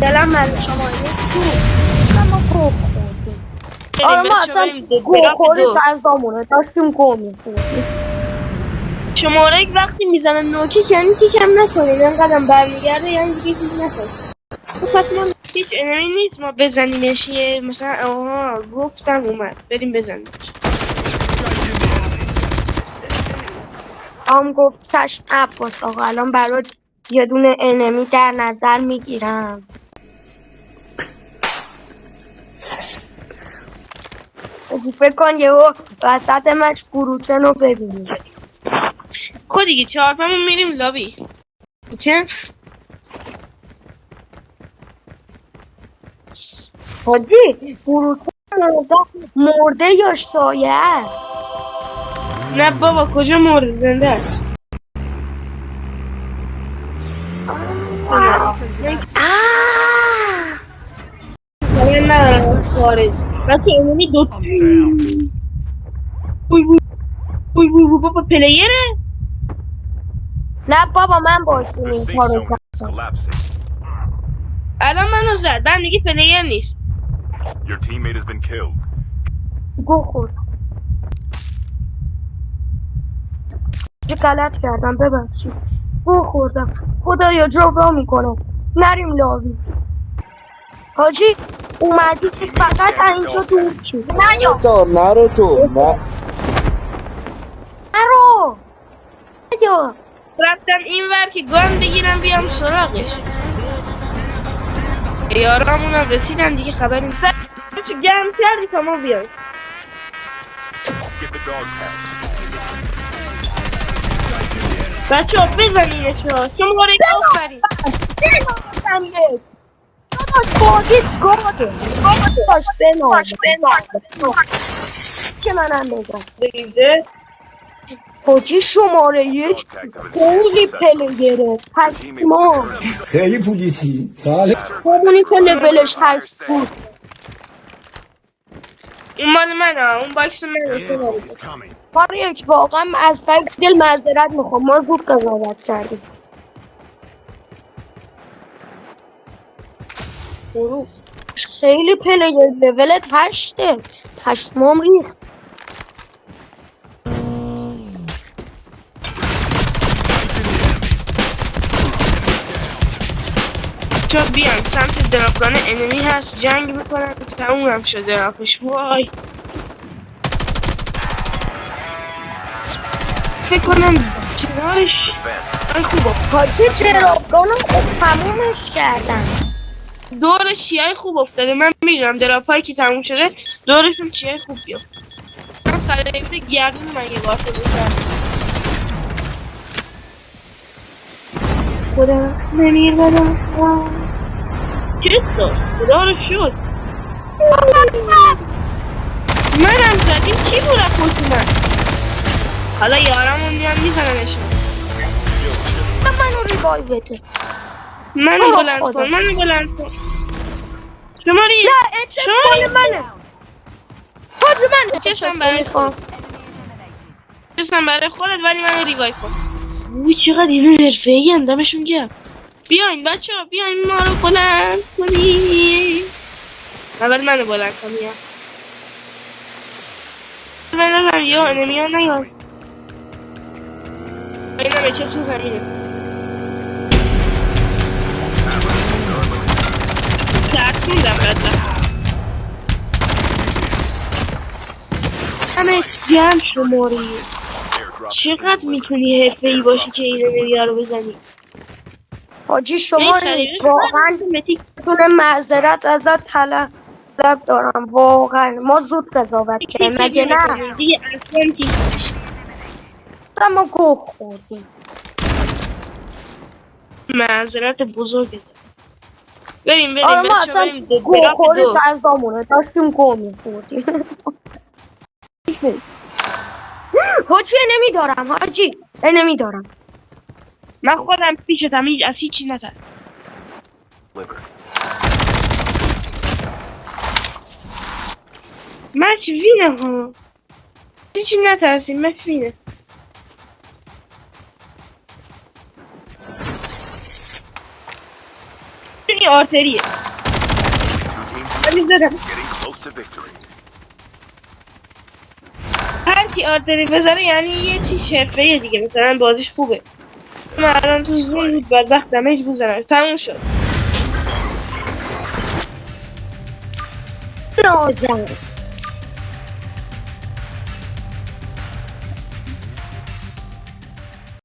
دلم من شما چی؟ اما گوه خوردیم. آره ما اصلا گوه خورید از دامونه داشتیم گوه میخوردیم. شماره یک وقتی میزنه نوکی یعنی کم نکنید اینقدر برمیگرده یعنی دیگه چیز نکنید. پس ما هیچ انمی نیست ما بزنیمش مثلا آها گفتم اومد بریم بزنیم. گفت چشم عباس آقا الان برات یه دونه انمی در نظر میگیرم. فکر کن یهو وسط مش گروچن رو ببینیم. خود دیگه 4 5 میریم لابی. اوکی؟ حاجی گروچن مرده یا شاید؟ نه بابا کجا مرده زنده است. من ندارم خارج بچه انمی دوتا بوی بابا پلیره؟ نه بابا من باشیم این کارو کردم. الان منو زد من دیگه پلیر نیست. گو خورد چه غلط کردم ببخشید. گو خوردم خدایا جبران میکنم. نریم لاوی. حاجی اومدی که فقط اینجا دور شی. نرو تو نرو رفتم این ور که گان بگیرم بیام سراغش. یارامونم رسیدن دیگه خبری نیست. چه گرم کردی تا ما بیایم. بچه ها بزنینش ها شماره آفرین داداش بازیت گاده داداش بنام که منم بگم بریده حاجی شماره یک خیلی پلیگره پشما خیلی پولیسی بله همونی که لبلش 8 بود. اون مال منه اون باکس منه. بار یک واقعا از طریق دل معذرت میخوام ما زود قضاوت کردیم. درست خیلی پلیر لولت 8 پشمام ریخت. چون بیان سمت دراپلان انمی هست جنگ میکنن تموم هم شده درافش. وای فکر کنم کنارش خوبه حاجی دراپلانو تمومش کردن. دور چیای خوب افتاده من میدونم دراپایی که تموم شده دورشون چیای خوب بیفته. من سلیبه گردون مگه باشه بکنم خدا نمیر بدم چیست داشت خدا رو شد منم زدیم چی بود اپوش من حالا یارمون میان میزننشون. منو ریوایوته منو بلند کن شماری نه اچس مال منه خود منه چشم برای خود چشم برای خودت ولی منو ریوایو کن. اوی چقدر اینو حرفه‌ای اندامشون گرم. بیاین بچه ها بیاین ما رو بلند کنی اول منو بلند کنی من یا انمی ها نیاد اینم اچس رو زمینه ترکوندم بدبخت همه گرم شماری چقدر میتونی حرفه‌ای باشی که این انمی ها رو بزنی. حاجی شما واقعا بدون معذرت ازت طلب دارم واقعا ما زود قضاوت کردیم مگه نه دیگه اصلا ما گوه خوردیم. معذرت بزرگه بریم آره ما بچه اصلا بریم گوه خورید از دامونه داشتیم گوه میخوردیم. حاجی نمیدارم حاجی نمیدارم من خودم پیشتم از هیچی نتر من چی وینه ها هیچی نترسیم من وینه این آرتریه ولی زدم هر کی آرتری بزنه یعنی یه چی حرفه‌ایه دیگه مثلا بازیش خوبه من الان تو زون بود بدبخت دمیج بزنم تموم شد نازم